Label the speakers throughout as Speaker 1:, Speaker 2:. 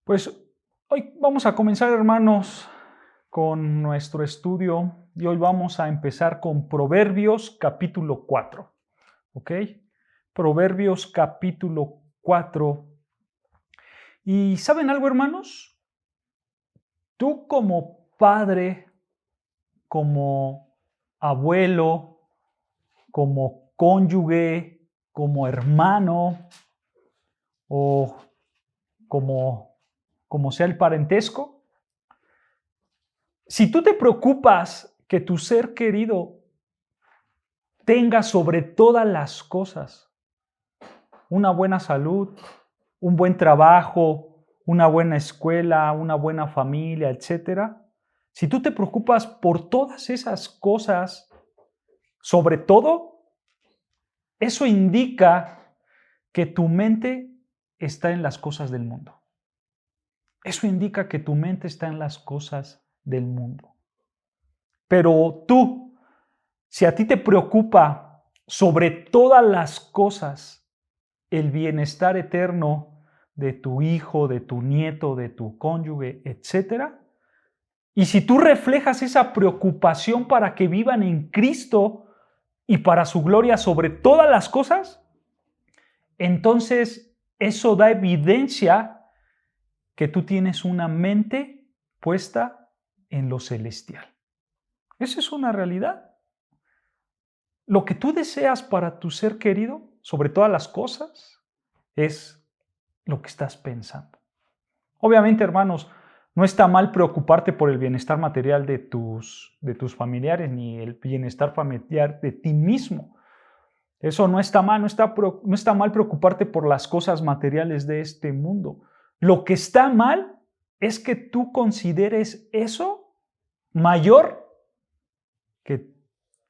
Speaker 1: Pues hoy vamos a comenzar, hermanos, con nuestro estudio y hoy vamos a empezar con Proverbios capítulo 4. ¿Ok? Proverbios capítulo 4. ¿Y saben algo, hermanos? Tú como padre, como abuelo, como cónyuge, como hermano o como sea el parentesco, si tú te preocupas que tu ser querido tenga sobre todas las cosas una buena salud, un buen trabajo, una buena escuela, una buena familia, etc. Si tú te preocupas por todas esas cosas, sobre todo, eso indica que tu mente está en las cosas del mundo. Eso indica que tu mente está en las cosas del mundo. Pero tú, si a ti te preocupa sobre todas las cosas el bienestar eterno de tu hijo, de tu nieto, de tu cónyuge, etc., y si tú reflejas esa preocupación para que vivan en Cristo y para su gloria sobre todas las cosas, entonces eso da evidencia que tú tienes una mente puesta en lo celestial. Esa es una realidad. Lo que tú deseas para tu ser querido, sobre todas las cosas, es lo que estás pensando. Obviamente, hermanos, no está mal preocuparte por el bienestar material de tus familiares, ni el bienestar familiar de ti mismo. Eso no está mal, no está mal preocuparte por las cosas materiales de este mundo. Lo que está mal es que tú consideres eso mayor que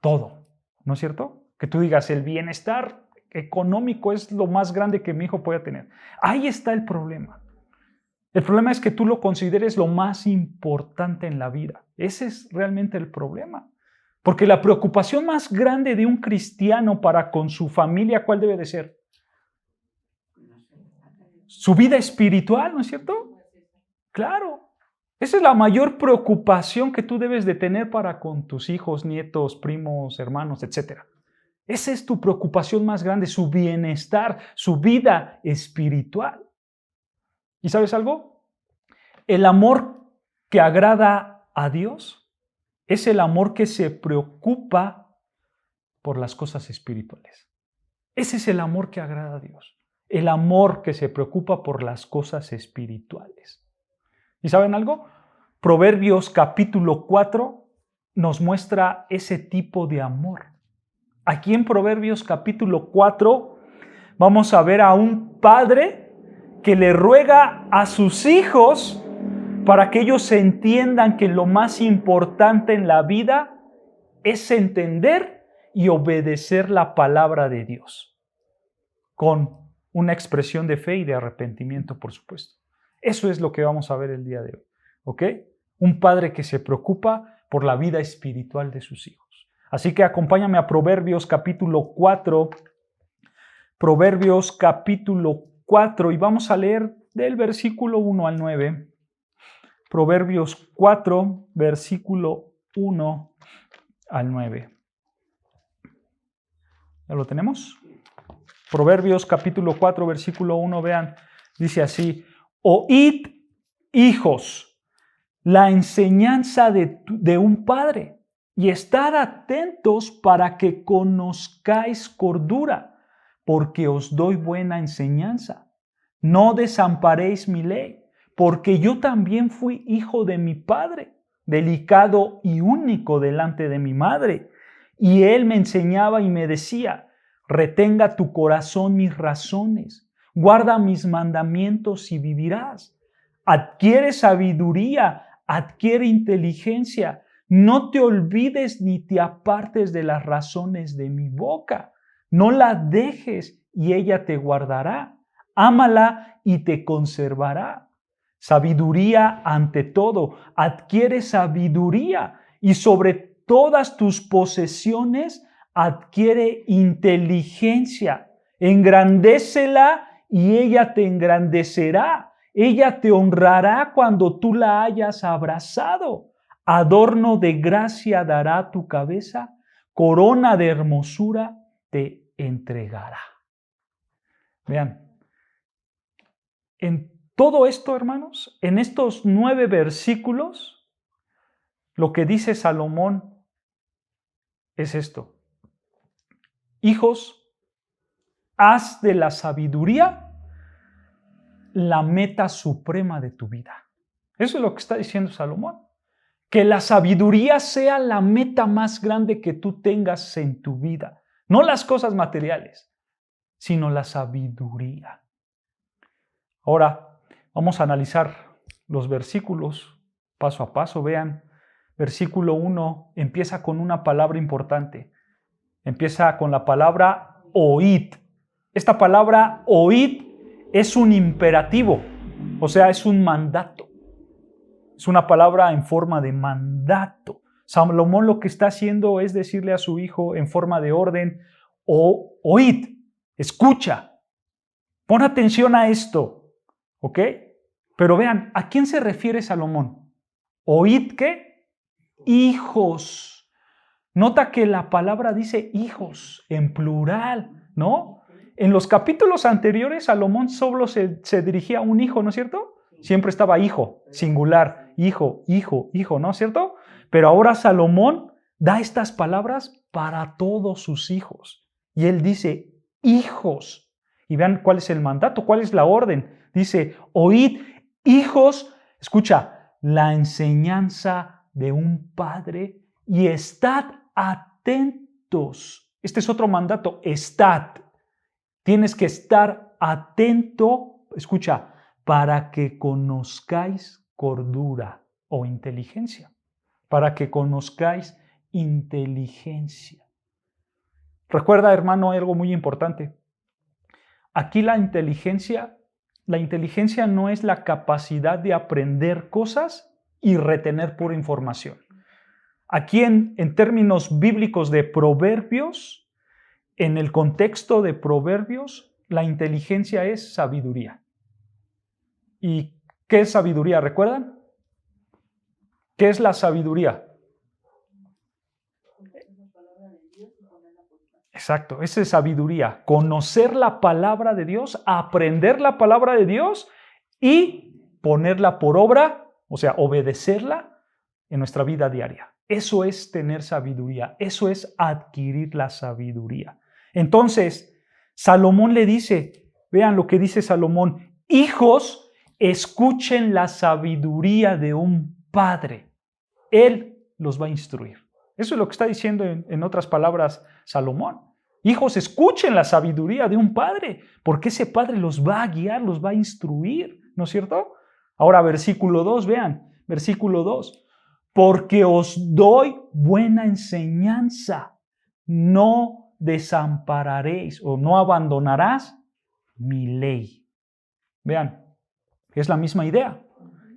Speaker 1: todo, ¿no es cierto? Que tú digas, el bienestar económico es lo más grande que mi hijo pueda tener. Ahí está el problema. El problema es que tú lo consideres lo más importante en la vida. Ese es realmente el problema. Porque la preocupación más grande de un cristiano para con su familia, ¿cuál debe de ser? Su vida espiritual, ¿no es cierto? Claro. Esa es la mayor preocupación que tú debes de tener para con tus hijos, nietos, primos, hermanos, etc. Esa es tu preocupación más grande, su bienestar, su vida espiritual. ¿Y sabes algo? El amor que agrada a Dios es el amor que se preocupa por las cosas espirituales. Ese es el amor que agrada a Dios. El amor que se preocupa por las cosas espirituales. ¿Y saben algo? Proverbios capítulo 4 nos muestra ese tipo de amor. Aquí en Proverbios capítulo 4 vamos a ver a un padre que le ruega a sus hijos para que ellos entiendan que lo más importante en la vida es entender y obedecer la palabra de Dios, con una expresión de fe y de arrepentimiento, por supuesto. Eso es lo que vamos a ver el día de hoy, ¿ok? Un padre que se preocupa por la vida espiritual de sus hijos. Así que acompáñame a Proverbios capítulo 4, Proverbios capítulo 4, y vamos a leer del versículo 1 al 9. Proverbios 4, versículo 1 al 9. ¿Ya lo tenemos? Proverbios capítulo 4, versículo 1, vean, dice así: oíd, hijos, la enseñanza de un padre, y estad atentos para que conozcáis cordura, porque os doy buena enseñanza. No desamparéis mi ley, porque yo también fui hijo de mi padre, delicado y único delante de mi madre. Y él me enseñaba y me decía: retenga tu corazón mis razones, guarda mis mandamientos y vivirás. Adquiere sabiduría, adquiere inteligencia. No te olvides ni te apartes de las razones de mi boca. No la dejes y ella te guardará. Ámala y te conservará. Sabiduría ante todo, adquiere sabiduría, y sobre todas tus posesiones adquiere inteligencia. Engrandécela y ella te engrandecerá. Ella te honrará cuando tú la hayas abrazado. Adorno de gracia dará tu cabeza, corona de hermosura te entregará. Vean, en todo esto, hermanos, en estos 9 versículos, lo que dice Salomón es esto: hijos, haz de la sabiduría la meta suprema de tu vida. Eso es lo que está diciendo Salomón. Que la sabiduría sea la meta más grande que tú tengas en tu vida. No las cosas materiales, sino la sabiduría. Ahora, vamos a analizar los versículos paso a paso. Vean, versículo 1 empieza con una palabra importante. Empieza con la palabra oíd. Esta palabra oíd es un imperativo, o sea, es un mandato. Es una palabra en forma de mandato. Salomón lo que está haciendo es decirle a su hijo en forma de orden: oíd, escucha, pon atención a esto, ¿ok? Pero vean, ¿a quién se refiere Salomón? ¿Oíd qué? Hijos. Nota que la palabra dice hijos en plural, ¿no? En los capítulos anteriores, Salomón solo se dirigía a un hijo, ¿no es cierto? Siempre estaba hijo, singular, hijo, hijo, hijo, ¿no es cierto? Pero ahora Salomón da estas palabras para todos sus hijos. Y él dice, hijos. Y vean cuál es el mandato, cuál es la orden. Dice, oíd, hijos, escucha, la enseñanza de un padre y estad atentos. Este es otro mandato, estad. Tienes que estar atento, escucha, para que conozcáis cordura o inteligencia. Para que conozcáis inteligencia. Recuerda, hermano, algo muy importante. Aquí la inteligencia no es la capacidad de aprender cosas y retener pura información. Aquí en términos bíblicos de Proverbios, en el contexto de Proverbios, la inteligencia es sabiduría. ¿Y qué es sabiduría? ¿Recuerdan? ¿Qué es la sabiduría? Exacto, esa es sabiduría. Conocer la palabra de Dios, aprender la palabra de Dios y ponerla por obra, o sea, obedecerla en nuestra vida diaria. Eso es tener sabiduría, eso es adquirir la sabiduría. Entonces, Salomón le dice, vean lo que dice Salomón, hijos, escuchen la sabiduría de un padre. Él los va a instruir. Eso es lo que está diciendo en otras palabras Salomón. Hijos, escuchen la sabiduría de un padre, porque ese padre los va a guiar, los va a instruir, ¿no es cierto? Ahora, versículo 2, vean, versículo 2. Porque os doy buena enseñanza, no desampararéis o no abandonarás mi ley. Vean, es la misma idea.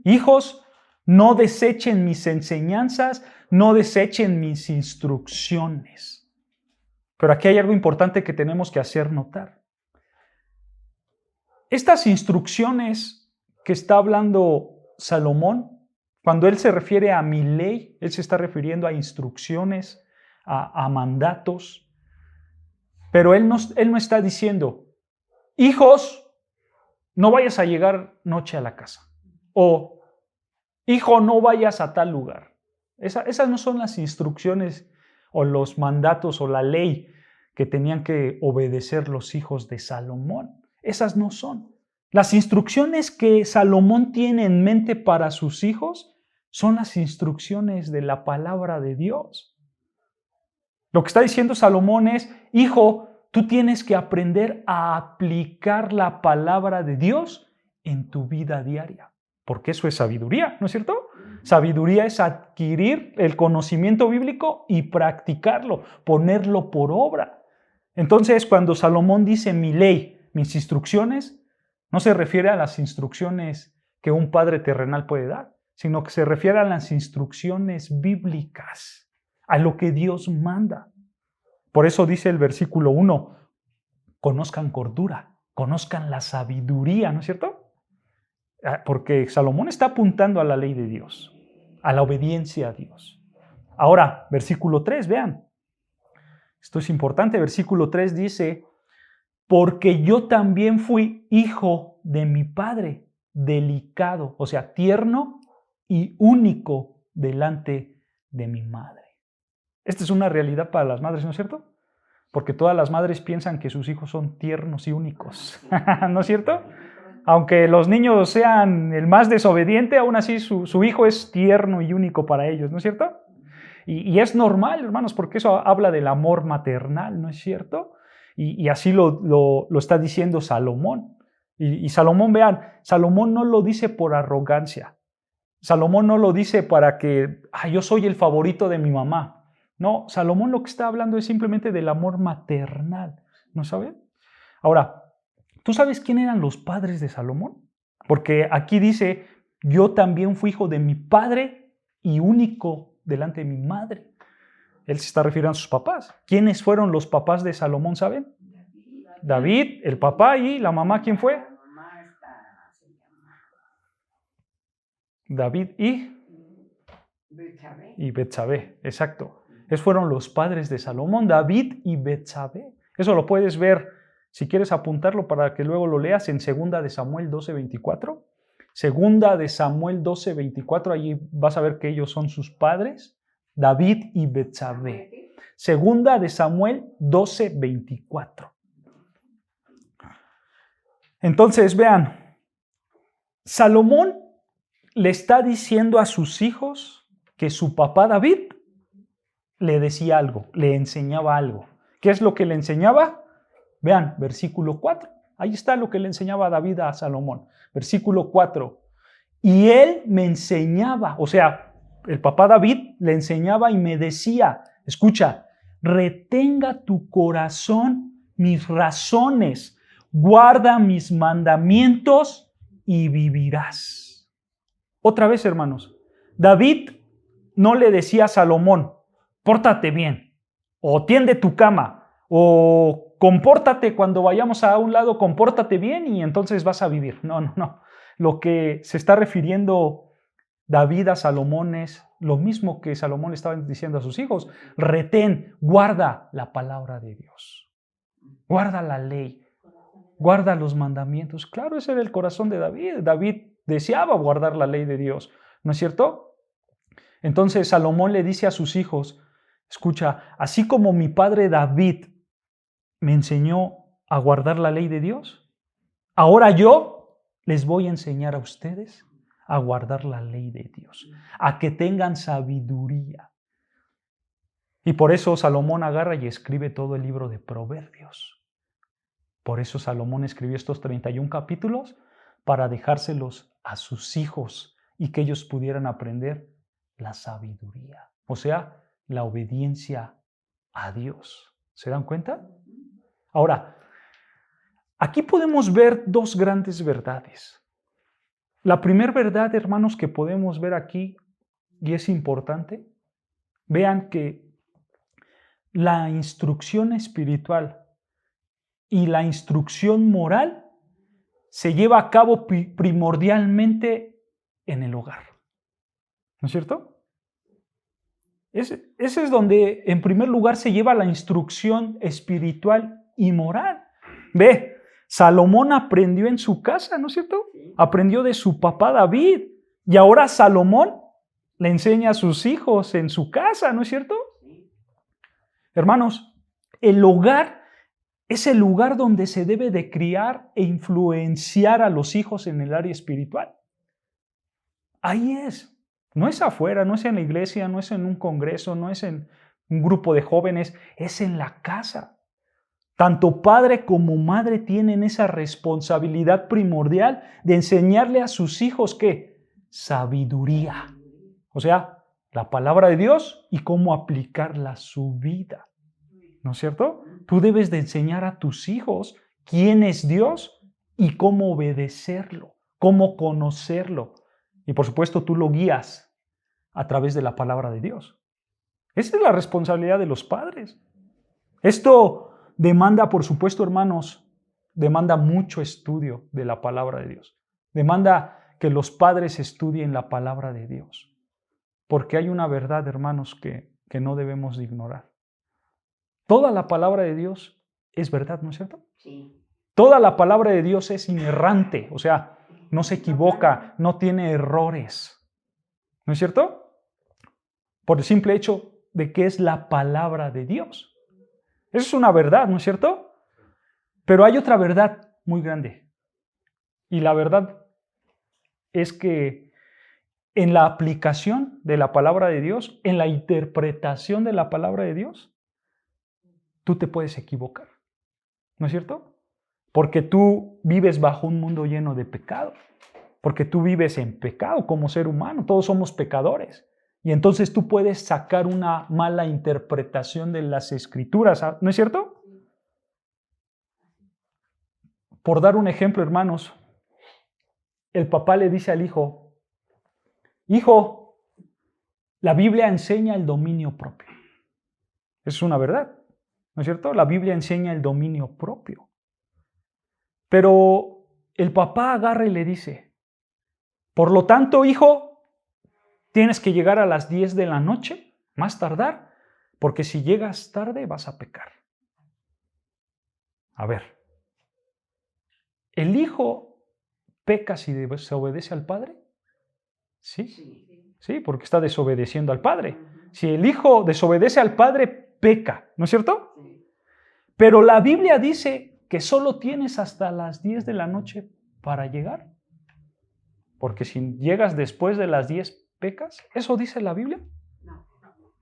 Speaker 1: Hijos, no desechen mis enseñanzas, no desechen mis instrucciones. Pero aquí hay algo importante que tenemos que hacer notar. Estas instrucciones que está hablando Salomón, cuando él se refiere a mi ley, él se está refiriendo a instrucciones, a mandatos. Pero él no está diciendo, hijos, no vayas a llegar noche a la casa. O, hijo, no vayas a tal lugar. Esas no son las instrucciones o los mandatos o la ley que tenían que obedecer los hijos de Salomón. Esas no son. Las instrucciones que Salomón tiene en mente para sus hijos son las instrucciones de la palabra de Dios. Lo que está diciendo Salomón es, hijo, tú tienes que aprender a aplicar la palabra de Dios en tu vida diaria. Porque eso es sabiduría, ¿no es cierto? Sabiduría es adquirir el conocimiento bíblico y practicarlo, ponerlo por obra. Entonces, cuando Salomón dice mi ley, mis instrucciones, no se refiere a las instrucciones que un padre terrenal puede dar, sino que se refiere a las instrucciones bíblicas, a lo que Dios manda. Por eso dice el versículo 1, conozcan cordura, conozcan la sabiduría, ¿no es cierto? Porque Salomón está apuntando a la ley de Dios, a la obediencia a Dios. Ahora, versículo 3, vean. Esto es importante. Versículo 3 dice, porque yo también fui hijo de mi padre, delicado, o sea, tierno y único delante de mi madre. Esta es una realidad para las madres, ¿no es cierto? Porque todas las madres piensan que sus hijos son tiernos y únicos, ¿no es cierto? Aunque los niños sean el más desobediente, aún así su hijo es tierno y único para ellos, ¿no es cierto? Y es normal, hermanos, porque eso habla del amor maternal, ¿no es cierto? Y así lo está diciendo Salomón. Y Salomón, vean, Salomón no lo dice por arrogancia. Salomón no lo dice para que yo soy el favorito de mi mamá. No, Salomón lo que está hablando es simplemente del amor maternal, ¿no saben? Ahora, ¿tú sabes quién eran los padres de Salomón? Porque aquí dice, yo también fui hijo de mi padre y único delante de mi madre. Él se está refiriendo a sus papás. ¿Quiénes fueron los papás de Salomón, saben? David, el papá, y la mamá, ¿quién fue? David y Betsabé, exacto. Esos fueron los padres de Salomón, David y Betsabé. Eso lo puedes ver, si quieres apuntarlo para que luego lo leas, en 2 de Samuel 12:24. 2 de Samuel 12:24, allí vas a ver que ellos son sus padres, David y Betsabé. 2 de Samuel 12:24. Entonces, vean, Salomón le está diciendo a sus hijos que su papá David le decía algo, le enseñaba algo. ¿Qué es lo que le enseñaba? Vean, versículo 4. Ahí está lo que le enseñaba David a Salomón. Versículo 4. Y él me enseñaba, o sea, el papá David le enseñaba y me decía, escucha, retenga tu corazón mis razones, guarda mis mandamientos y vivirás. Otra vez, hermanos, David no le decía a Salomón, pórtate bien, o tiende tu cama, o compórtate cuando vayamos a un lado, compórtate bien y entonces vas a vivir. No. Lo que se está refiriendo David a Salomón es lo mismo que Salomón le estaba diciendo a sus hijos. Retén, guarda la palabra de Dios. Guarda la ley. Guarda los mandamientos. Claro, ese era el corazón de David. David deseaba guardar la ley de Dios, ¿no es cierto? Entonces Salomón le dice a sus hijos, escucha, así como mi padre David me enseñó a guardar la ley de Dios, ahora yo les voy a enseñar a ustedes a guardar la ley de Dios, a que tengan sabiduría. Y por eso Salomón agarra y escribe todo el libro de Proverbios. Por eso Salomón escribió estos 31 capítulos para dejárselos a sus hijos y que ellos pudieran aprender la sabiduría, o sea, la obediencia a Dios. ¿Se dan cuenta? Ahora, aquí podemos ver dos grandes verdades. La primera verdad, hermanos, que podemos ver aquí, y es importante, vean que la instrucción espiritual y la instrucción moral se lleva a cabo primordialmente en el hogar. ¿No es cierto? Ese es donde, en primer lugar, se lleva la instrucción espiritual y moral. Ve, Salomón aprendió en su casa, ¿no es cierto? Aprendió de su papá David. Y ahora Salomón le enseña a sus hijos en su casa, ¿no es cierto? Hermanos, el hogar es el lugar donde se debe de criar e influenciar a los hijos en el área espiritual. Ahí es. No es afuera, no es en la iglesia, no es en un congreso, no es en un grupo de jóvenes, es en la casa. Tanto padre como madre tienen esa responsabilidad primordial de enseñarle a sus hijos ¿qué? Sabiduría. O sea, la palabra de Dios y cómo aplicarla a su vida. ¿No es cierto? Tú debes de enseñar a tus hijos quién es Dios y cómo obedecerlo, cómo conocerlo. Y por supuesto tú lo guías a través de la palabra de Dios. Esa es la responsabilidad de los padres. Esto demanda, por supuesto, hermanos, demanda mucho estudio de la palabra de Dios. Demanda que los padres estudien la palabra de Dios. Porque hay una verdad, hermanos, que no debemos de ignorar. Toda la palabra de Dios es verdad, ¿no es cierto?
Speaker 2: Sí.
Speaker 1: Toda la palabra de Dios es inerrante, o sea, no se equivoca, no tiene errores. ¿No es cierto? Por el simple hecho de que es la palabra de Dios. Eso es una verdad, ¿no es cierto? Pero hay otra verdad muy grande. Y la verdad es que en la aplicación de la palabra de Dios, en la interpretación de la palabra de Dios, tú te puedes equivocar. ¿No es cierto? Porque tú vives bajo un mundo lleno de pecado. Porque tú vives en pecado como ser humano. Todos somos pecadores. Y entonces tú puedes sacar una mala interpretación de las Escrituras. ¿No es cierto? Por dar un ejemplo, hermanos, el papá le dice al hijo, hijo, la Biblia enseña el dominio propio. Es una verdad, ¿no es cierto? La Biblia enseña el dominio propio. Pero el papá agarra y le dice, por lo tanto, hijo, tienes que llegar a las 10 de la noche, más tardar, porque si llegas tarde vas a pecar. A ver, ¿el hijo peca si desobedece al padre? Sí, sí, porque está desobedeciendo al padre. Si el hijo desobedece al padre, peca, ¿no es cierto? Pero la Biblia dice que solo tienes hasta las 10 de la noche para llegar. Porque si llegas después de las 10, ¿pecas? ¿Eso dice la Biblia?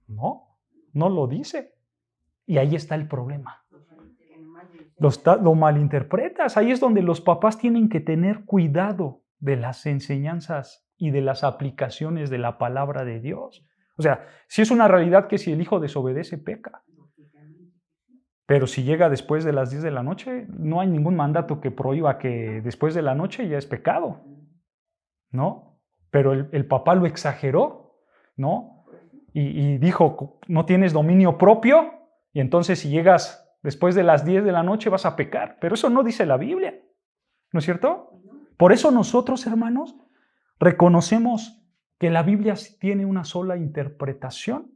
Speaker 1: No, no lo dice. Y ahí está el problema. Lo malinterpretas. Ahí es donde los papás tienen que tener cuidado de las enseñanzas y de las aplicaciones de la palabra de Dios. O sea, si es una realidad que si el hijo desobedece, peca. Pero si llega después de las 10 de la noche, no hay ningún mandato que prohíba que después de la noche ya es pecado, ¿no? Pero el papá lo exageró, ¿no? Y dijo, no tienes dominio propio, y entonces si llegas después de las 10 de la noche vas a pecar. Pero eso no dice la Biblia, ¿no es cierto? Por eso nosotros, hermanos, reconocemos que la Biblia tiene una sola interpretación,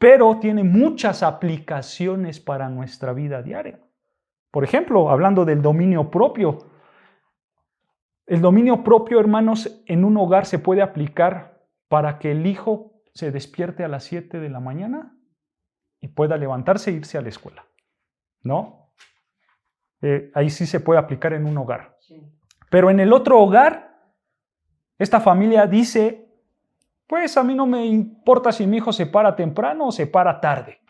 Speaker 1: pero tiene muchas aplicaciones para nuestra vida diaria. Por ejemplo, hablando del dominio propio. El dominio propio, hermanos, en un hogar se puede aplicar para que el hijo se despierte a las 7 de la mañana y pueda levantarse e irse a la escuela, ¿no? Ahí sí se puede aplicar en un hogar. Pero en el otro hogar, esta familia dice, pues a mí no me importa si mi hijo se para temprano o se para tarde.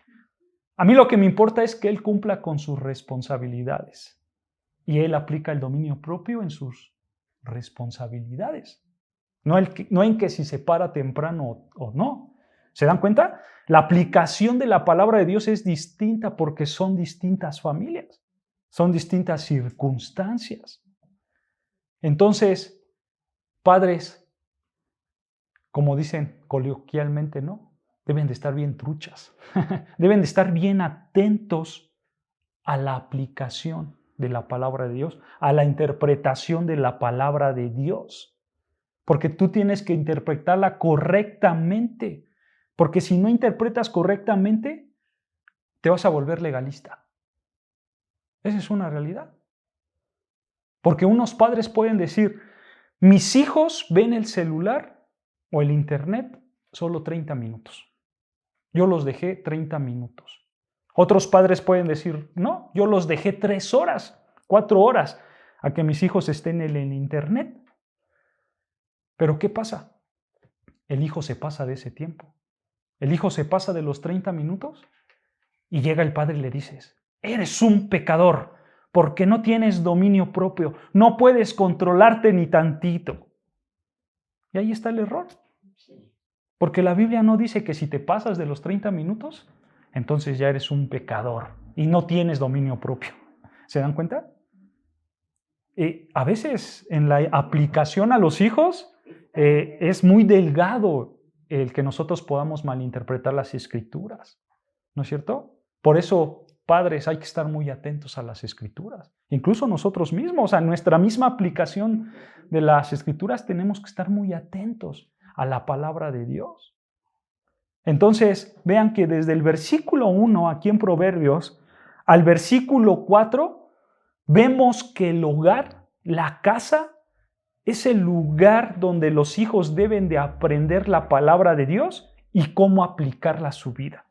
Speaker 1: A mí lo que me importa es que él cumpla con sus responsabilidades. Y él aplica el dominio propio en sus responsabilidades. No en que si se para temprano o no. ¿Se dan cuenta? La aplicación de la palabra de Dios es distinta porque son distintas familias. Son distintas circunstancias. Entonces, padres, como dicen coloquialmente, ¿no? Deben de estar bien truchas. Deben de estar bien atentos a la aplicación de la palabra de Dios, a la interpretación de la palabra de Dios. Porque tú tienes que interpretarla correctamente. Porque si no interpretas correctamente, te vas a volver legalista. Esa es una realidad. Porque unos padres pueden decir, mis hijos ven el celular o el internet solo 30 minutos. Yo los dejé 30 minutos. Otros padres pueden decir, no, yo los dejé 3 horas, 4 horas a que mis hijos estén en el internet. Pero ¿qué pasa? El hijo se pasa de ese tiempo. El hijo se pasa de los 30 minutos y llega el padre y le dices, eres un pecador porque no tienes dominio propio, no puedes controlarte ni tantito. Y ahí está el error. Porque la Biblia no dice que si te pasas de los 30 minutos, entonces ya eres un pecador y no tienes dominio propio. ¿Se dan cuenta? A veces en la aplicación a los hijos es muy delgado el que nosotros podamos malinterpretar las Escrituras, ¿no es cierto? Por eso padres hay que estar muy atentos a las Escrituras. Incluso nosotros mismos, a nuestra misma aplicación de las Escrituras, tenemos que estar muy atentos a la palabra de Dios. Entonces, vean que desde el versículo 1 aquí en Proverbios al versículo 4, vemos que el hogar, la casa, es el lugar donde los hijos deben de aprender la palabra de Dios y cómo aplicarla a su vida.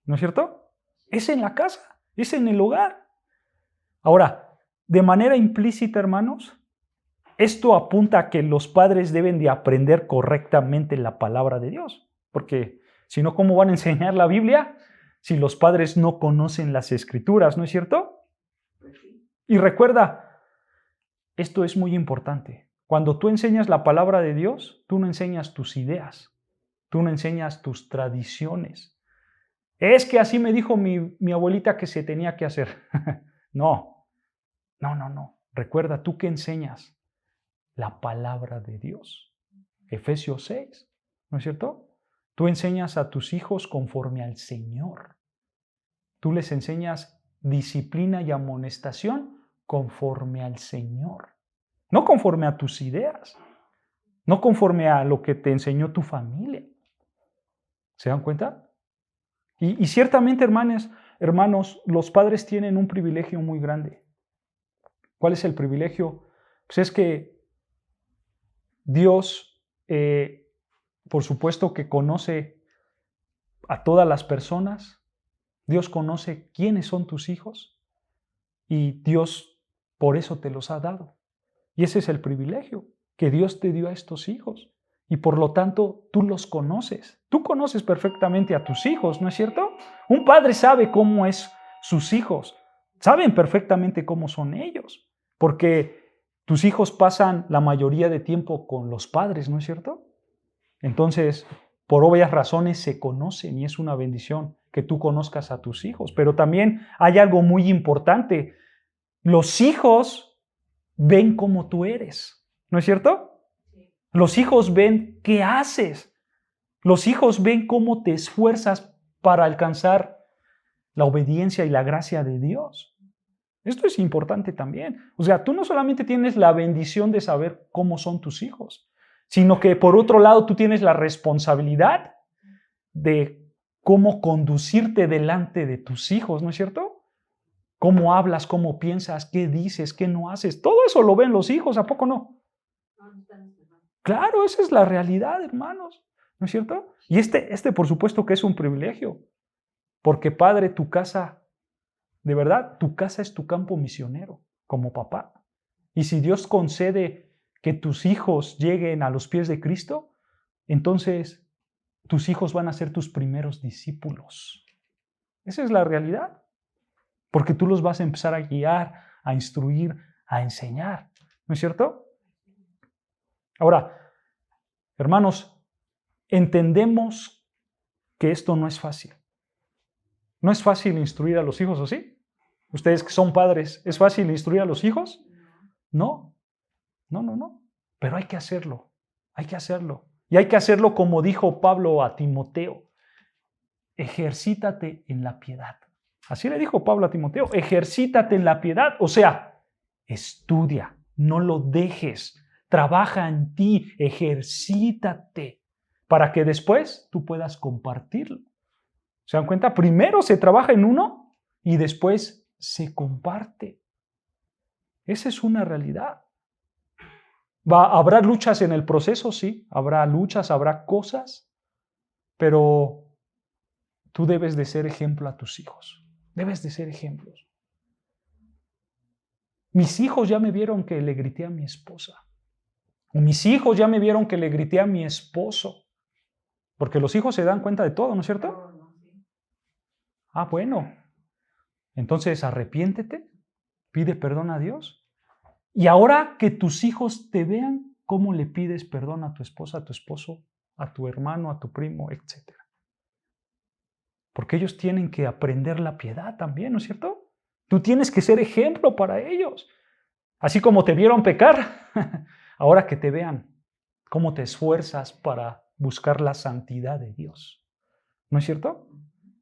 Speaker 1: ¿No es cierto? Es en la casa, es en el hogar. Ahora, de manera implícita, hermanos, esto apunta a que los padres deben de aprender correctamente la palabra de Dios. Porque si no, ¿cómo van a enseñar la Biblia si los padres no conocen las Escrituras? ¿No es cierto? Y recuerda, esto es muy importante. Cuando tú enseñas la palabra de Dios, tú no enseñas tus ideas, tú no enseñas tus tradiciones. Es que así me dijo mi abuelita que se tenía que hacer. No. Recuerda, ¿tú qué enseñas? La palabra de Dios. Efesios 6, ¿no es cierto? Tú enseñas a tus hijos conforme al Señor. Tú les enseñas disciplina y amonestación conforme al Señor. No conforme a tus ideas. No conforme a lo que te enseñó tu familia. ¿Se dan cuenta? Y ciertamente, hermanos, los padres tienen un privilegio muy grande. ¿Cuál es el privilegio? Pues es que Dios, por supuesto que conoce a todas las personas. Dios conoce quiénes son tus hijos y Dios por eso te los ha dado. Y ese es el privilegio que Dios te dio a estos hijos. Y por lo tanto, tú los conoces. Tú conoces perfectamente a tus hijos, ¿no es cierto? Un padre sabe cómo es sus hijos. Saben perfectamente cómo son ellos. Porque tus hijos pasan la mayoría de tiempo con los padres, ¿no es cierto? Entonces, por obvias razones se conocen y es una bendición que tú conozcas a tus hijos. Pero también hay algo muy importante. Los hijos ven cómo tú eres, ¿no es cierto? Los hijos ven qué haces. Los hijos ven cómo te esfuerzas para alcanzar la obediencia y la gracia de Dios. Esto es importante también. O sea, tú no solamente tienes la bendición de saber cómo son tus hijos, sino que por otro lado tú tienes la responsabilidad de cómo conducirte delante de tus hijos, ¿no es cierto? Cómo hablas, cómo piensas, qué dices, qué no haces. Todo eso lo ven los hijos, ¿a poco no? Claro, esa es la realidad, hermanos, ¿no es cierto? Y este por supuesto que es un privilegio, porque padre, tu casa, de verdad, tu casa es tu campo misionero, como papá. Y si Dios concede que tus hijos lleguen a los pies de Cristo, entonces tus hijos van a ser tus primeros discípulos. Esa es la realidad, porque tú los vas a empezar a guiar, a instruir, a enseñar, ¿no es cierto? Ahora, hermanos, entendemos que esto no es fácil. No es fácil instruir a los hijos, ¿o sí? Ustedes que son padres, ¿es fácil instruir a los hijos? No. Pero hay que hacerlo. Hay que hacerlo. Y hay que hacerlo como dijo Pablo a Timoteo. Ejercítate en la piedad. Así le dijo Pablo a Timoteo. Ejercítate en la piedad. O sea, estudia. No lo dejes. Trabaja en ti. Ejercítate. Para que después tú puedas compartirlo. ¿Se dan cuenta? Primero se trabaja en uno y después se comparte. Esa es una realidad. ¿Habrá luchas en el proceso? Sí, habrá luchas, habrá cosas, pero tú debes de ser ejemplo a tus hijos. Debes de ser ejemplos. Mis hijos ya me vieron que le grité a mi esposa. Mis hijos ya me vieron que le grité a mi esposo. Porque los hijos se dan cuenta de todo, ¿no es cierto? Ah, bueno. Entonces arrepiéntete, pide perdón a Dios. Y ahora que tus hijos te vean, cómo le pides perdón a tu esposa, a tu esposo, a tu hermano, a tu primo, etc. Porque ellos tienen que aprender la piedad también, ¿no es cierto? Tú tienes que ser ejemplo para ellos. Así como te vieron pecar, ahora que te vean cómo te esfuerzas para buscar la santidad de Dios. ¿No es cierto?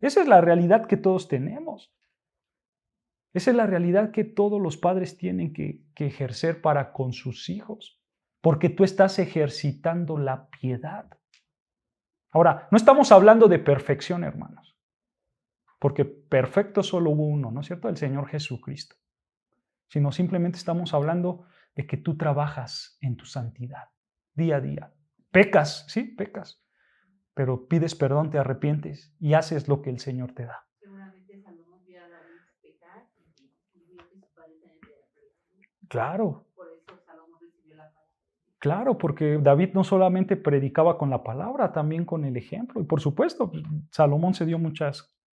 Speaker 1: Esa es la realidad que todos tenemos. Esa es la realidad que todos los padres tienen que ejercer para con sus hijos, porque tú estás ejercitando la piedad. Ahora, no estamos hablando de perfección, hermanos, porque perfecto solo hubo uno, ¿no es cierto? El Señor Jesucristo. Sino simplemente estamos hablando de que tú trabajas en tu santidad día a día. Pecas, sí, pecas, pero pides perdón, te arrepientes y haces lo que el Señor te da.
Speaker 2: Seguramente Salomón vio a David pecar y vio que su padre también pedía perdón.
Speaker 1: Claro.
Speaker 2: Por eso Salomón recibió la palabra.
Speaker 1: Claro, porque David no solamente predicaba con la palabra, también con el ejemplo. Y por supuesto, Salomón se dio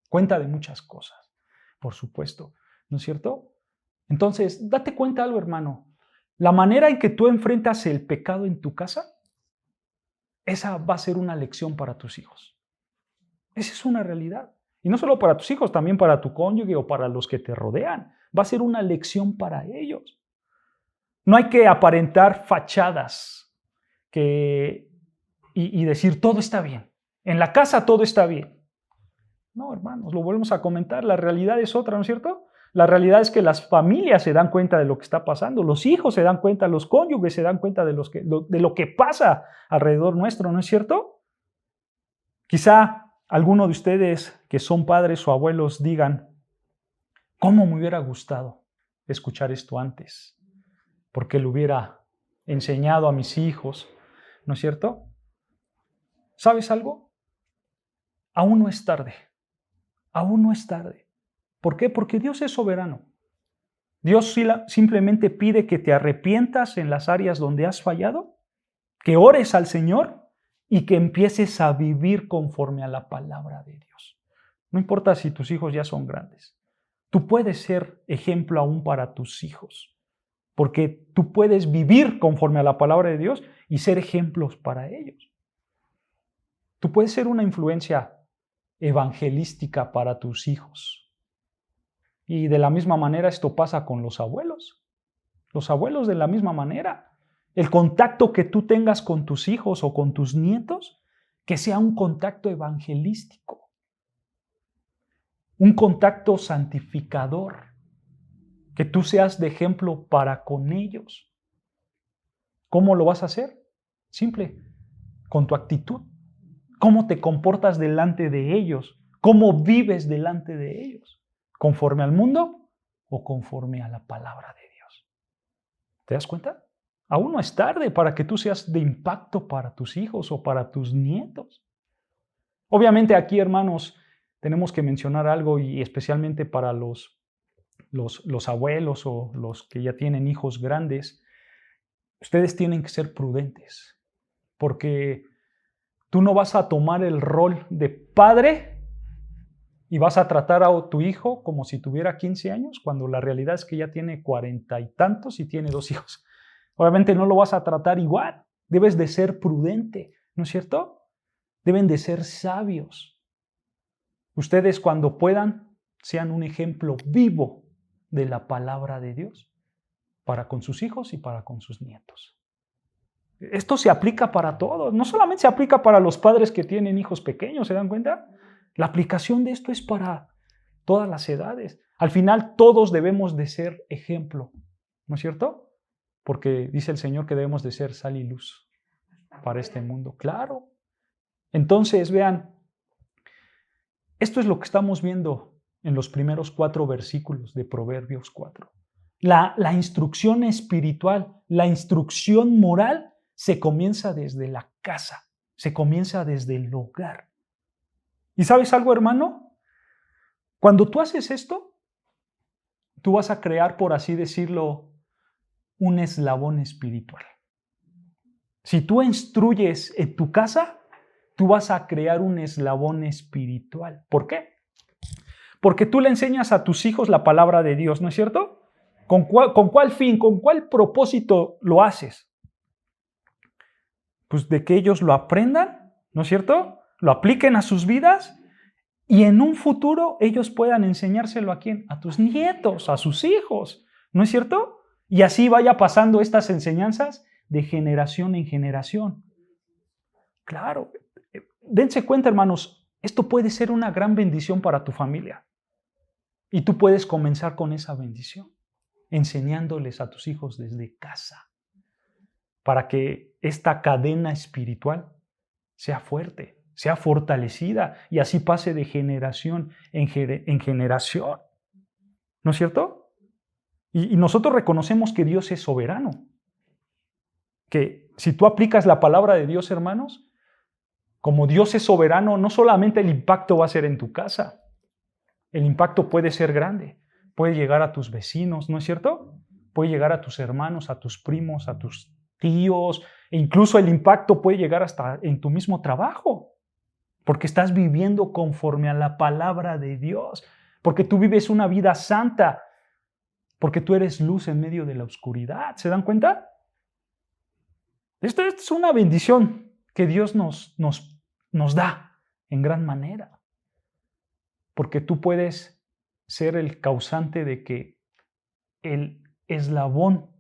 Speaker 1: cuenta de muchas cosas, por supuesto, ¿no es cierto? Entonces, date cuenta algo, hermano. La manera en que tú enfrentas el pecado en tu casa, esa va a ser una lección para tus hijos. Esa es una realidad. Y no solo para tus hijos, también para tu cónyuge o para los que te rodean. Va a ser una lección para ellos. No hay que aparentar fachadas y decir todo está bien. En la casa todo está bien. No, hermanos, lo volvemos a comentar. La realidad es otra, ¿no es cierto? La realidad es que las familias se dan cuenta de lo que está pasando, los hijos se dan cuenta, los cónyuges se dan cuenta de lo que pasa alrededor nuestro, ¿no es cierto? Quizá alguno de ustedes que son padres o abuelos digan, ¿cómo me hubiera gustado escuchar esto antes? Porque lo hubiera enseñado a mis hijos, ¿no es cierto? ¿Sabes algo? Aún no es tarde. Aún no es tarde. ¿Por qué? Porque Dios es soberano. Dios simplemente pide que te arrepientas en las áreas donde has fallado, que ores al Señor y que empieces a vivir conforme a la palabra de Dios. No importa si tus hijos ya son grandes. Tú puedes ser ejemplo aún para tus hijos, porque tú puedes vivir conforme a la palabra de Dios y ser ejemplos para ellos. Tú puedes ser una influencia evangelística para tus hijos. Y de la misma manera esto pasa con los abuelos. Los abuelos de la misma manera. El contacto que tú tengas con tus hijos o con tus nietos, que sea un contacto evangelístico. Un contacto santificador. Que tú seas de ejemplo para con ellos. ¿Cómo lo vas a hacer? Simple, con tu actitud. ¿Cómo te comportas delante de ellos? ¿Cómo vives delante de ellos? ¿Conforme al mundo o conforme a la palabra de Dios? ¿Te das cuenta? Aún no es tarde para que tú seas de impacto para tus hijos o para tus nietos. Obviamente aquí, hermanos, tenemos que mencionar algo y especialmente para los abuelos o los que ya tienen hijos grandes, ustedes tienen que ser prudentes porque tú no vas a tomar el rol de padre y vas a tratar a tu hijo como si tuviera 15 años, cuando la realidad es que ya tiene 40 y tantos y tiene 2 hijos. Obviamente no lo vas a tratar igual. Debes de ser prudente, ¿no es cierto? Deben de ser sabios. Ustedes cuando puedan, sean un ejemplo vivo de la palabra de Dios para con sus hijos y para con sus nietos. Esto se aplica para todos, no solamente se aplica para los padres que tienen hijos pequeños, ¿se dan cuenta? La aplicación de esto es para todas las edades. Al final todos debemos de ser ejemplo, ¿no es cierto? Porque dice el Señor que debemos de ser sal y luz para este mundo. Claro. Entonces, vean, esto es lo que estamos viendo en los primeros 4 versículos de Proverbios 4. La instrucción espiritual, la instrucción moral se comienza desde la casa, se comienza desde el hogar. ¿Y sabes algo, hermano? Cuando tú haces esto, tú vas a crear, por así decirlo, un eslabón espiritual. Si tú instruyes en tu casa, tú vas a crear un eslabón espiritual. ¿Por qué? Porque tú le enseñas a tus hijos la palabra de Dios, ¿no es cierto? ¿Con cuál fin, con cuál propósito lo haces? Pues de que ellos lo aprendan, ¿no es cierto? Lo apliquen a sus vidas y en un futuro ellos puedan enseñárselo ¿a quién? A tus nietos, a sus hijos, ¿no es cierto? Y así vaya pasando estas enseñanzas de generación en generación. Claro, dense cuenta, hermanos, esto puede ser una gran bendición para tu familia. Y tú puedes comenzar con esa bendición, enseñándoles a tus hijos desde casa, para que esta cadena espiritual sea fuerte, sea fortalecida y así pase de generación en generación. ¿No es cierto? Y nosotros reconocemos que Dios es soberano. Que si tú aplicas la palabra de Dios, hermanos, como Dios es soberano, no solamente el impacto va a ser en tu casa, el impacto puede ser grande, puede llegar a tus vecinos, ¿no es cierto? Puede llegar a tus hermanos, a tus primos, a tus tíos, e incluso el impacto puede llegar hasta en tu mismo trabajo, porque estás viviendo conforme a la palabra de Dios, porque tú vives una vida santa, porque tú eres luz en medio de la oscuridad. ¿Se dan cuenta? Esto es una bendición que Dios nos da en gran manera, porque tú puedes ser el causante de que el eslabón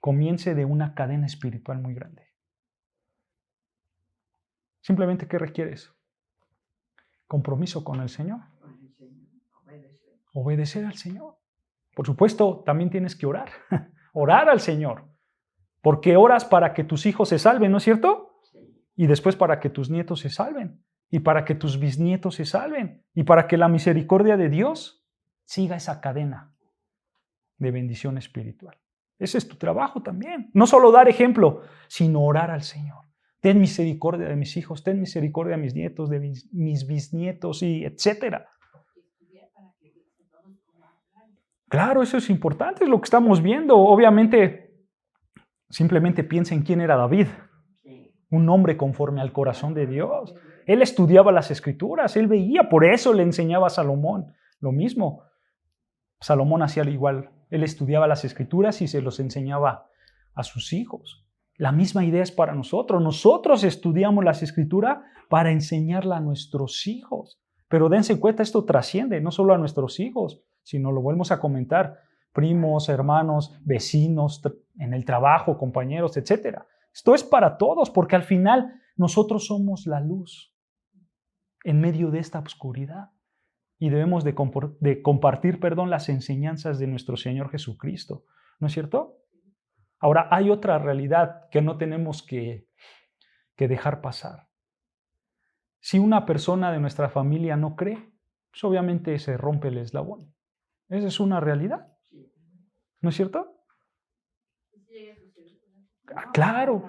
Speaker 1: comience de una cadena espiritual muy grande. Simplemente, ¿qué requieres? Compromiso con el Señor. Obedecer al Señor. Por supuesto, también tienes que orar. Orar al Señor. Porque oras para que tus hijos se salven, ¿no es cierto? Y después para que tus nietos se salven. Y para que tus bisnietos se salven. Y para que la misericordia de Dios siga esa cadena de bendición espiritual. Ese es tu trabajo también. No solo dar ejemplo, sino orar al Señor. Ten misericordia de mis hijos, ten misericordia de mis nietos, de mis bisnietos, y etcétera. Claro, eso es importante, es lo que estamos viendo. Obviamente, simplemente piensa en quién era David. Un hombre conforme al corazón de Dios. Él estudiaba las Escrituras, él veía, por eso le enseñaba a Salomón lo mismo. Salomón hacía igual, él estudiaba las Escrituras y se los enseñaba a sus hijos. La misma idea es para nosotros. Nosotros estudiamos las Escrituras para enseñarla a nuestros hijos. Pero dense cuenta, esto trasciende no solo a nuestros hijos, sino lo volvemos a comentar, primos, hermanos, vecinos, en el trabajo, compañeros, etc. Esto es para todos, porque al final nosotros somos la luz en medio de esta oscuridad. Y debemos de compartir, las enseñanzas de nuestro Señor Jesucristo. ¿No es cierto? Ahora, hay otra realidad que no tenemos que dejar pasar. Si una persona de nuestra familia no cree, pues obviamente se rompe el eslabón. Esa es una realidad. ¿No es cierto? Claro,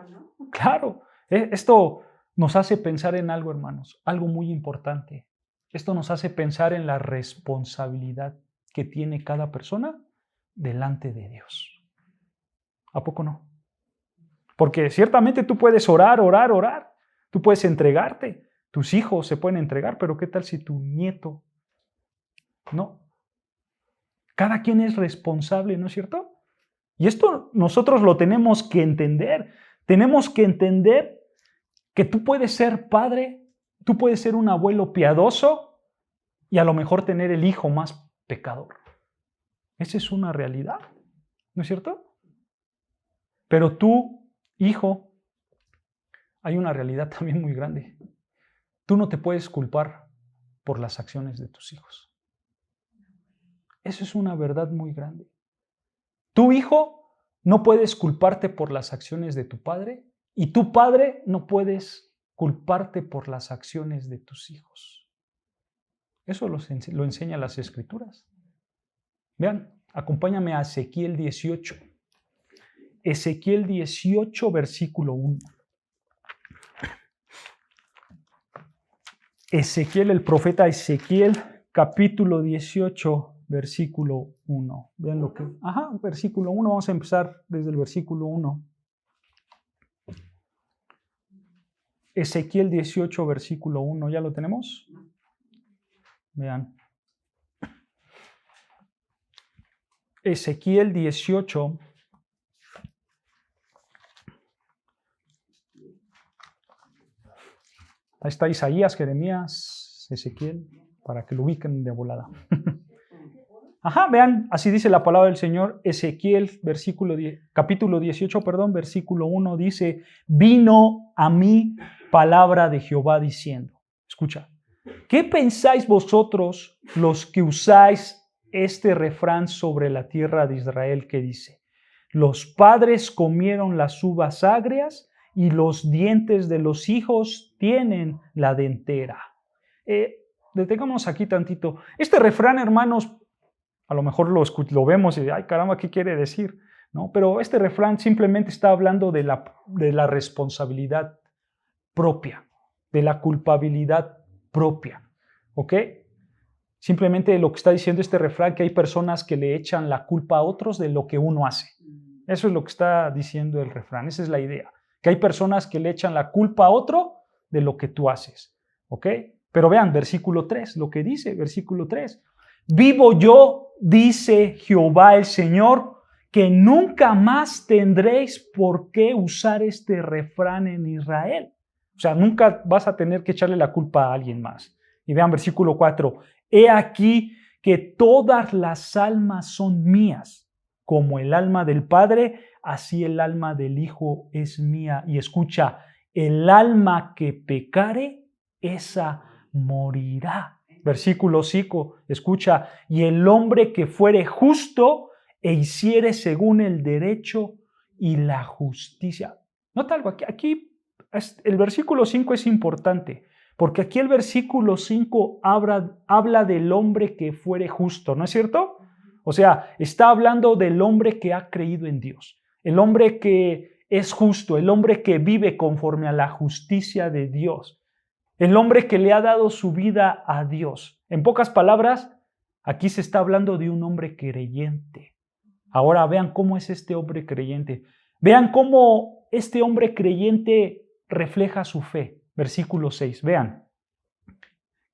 Speaker 1: claro. Esto nos hace pensar en algo, hermanos, algo muy importante. Esto nos hace pensar en la responsabilidad que tiene cada persona delante de Dios. ¿A poco no? Porque ciertamente tú puedes orar. Tú puedes entregarte. Tus hijos se pueden entregar, pero ¿qué tal si tu nieto no? Cada quien es responsable, ¿no es cierto? Y esto nosotros lo tenemos que entender. Tenemos que entender que tú puedes ser padre, tú puedes ser un abuelo piadoso y a lo mejor tener el hijo más pecador. Esa es una realidad, ¿no es cierto? Pero tú, hijo, hay una realidad también muy grande. Tú no te puedes culpar por las acciones de tus hijos. Eso es una verdad muy grande. Tu hijo no puedes culparte por las acciones de tu padre y tu padre no puedes culparte por las acciones de tus hijos. Eso lo enseñan las Escrituras. Vean, acompáñame a Ezequiel 18. Ezequiel 18, versículo 1. Ezequiel, el profeta Ezequiel, capítulo 18, versículo 1. Vean lo que... versículo 1. Vamos a empezar desde el versículo 1. Ezequiel 18, versículo 1. ¿Ya lo tenemos? Vean. Ezequiel 18. Ahí está Isaías, Jeremías, Ezequiel, para que lo ubiquen de volada. Vean, así dice la palabra del Señor. Ezequiel, capítulo 18, versículo 1, dice: vino a mí palabra de Jehová diciendo. Escucha. ¿Qué pensáis vosotros los que usáis este refrán sobre la tierra de Israel que dice: los padres comieron las uvas agrias y los dientes de los hijos tienen la dentera. Detengámonos aquí tantito. Este refrán, hermanos, a lo mejor lo vemos y, ay caramba, ¿qué quiere decir? ¿No? Pero este refrán simplemente está hablando de la responsabilidad propia, de la culpabilidad propia. ¿Ok? Simplemente lo que está diciendo este refrán, que hay personas que le echan la culpa a otros de lo que uno hace. Eso es lo que está diciendo el refrán, esa es la idea. Que hay personas que le echan la culpa a otro de lo que tú haces. ¿Ok? Pero vean, versículo 3, lo que dice, versículo 3. Vivo yo, dice Jehová el Señor, que nunca más tendréis por qué usar este refrán en Israel. O sea, nunca vas a tener que echarle la culpa a alguien más. Y vean versículo 4. He aquí que todas las almas son mías, como el alma del Padre, así el alma del Hijo es mía. Y escucha, el alma que pecare, esa morirá. Versículo 5, escucha, y el hombre que fuere justo e hiciere según el derecho y la justicia. Nota algo, aquí el versículo 5 es importante. Porque aquí el versículo 5 habla del hombre que fuere justo, ¿no es cierto? O sea, está hablando del hombre que ha creído en Dios, el hombre que es justo, el hombre que vive conforme a la justicia de Dios, el hombre que le ha dado su vida a Dios. En pocas palabras, aquí se está hablando de un hombre creyente. Ahora vean cómo es este hombre creyente. Vean cómo este hombre creyente refleja su fe. Versículo 6, vean.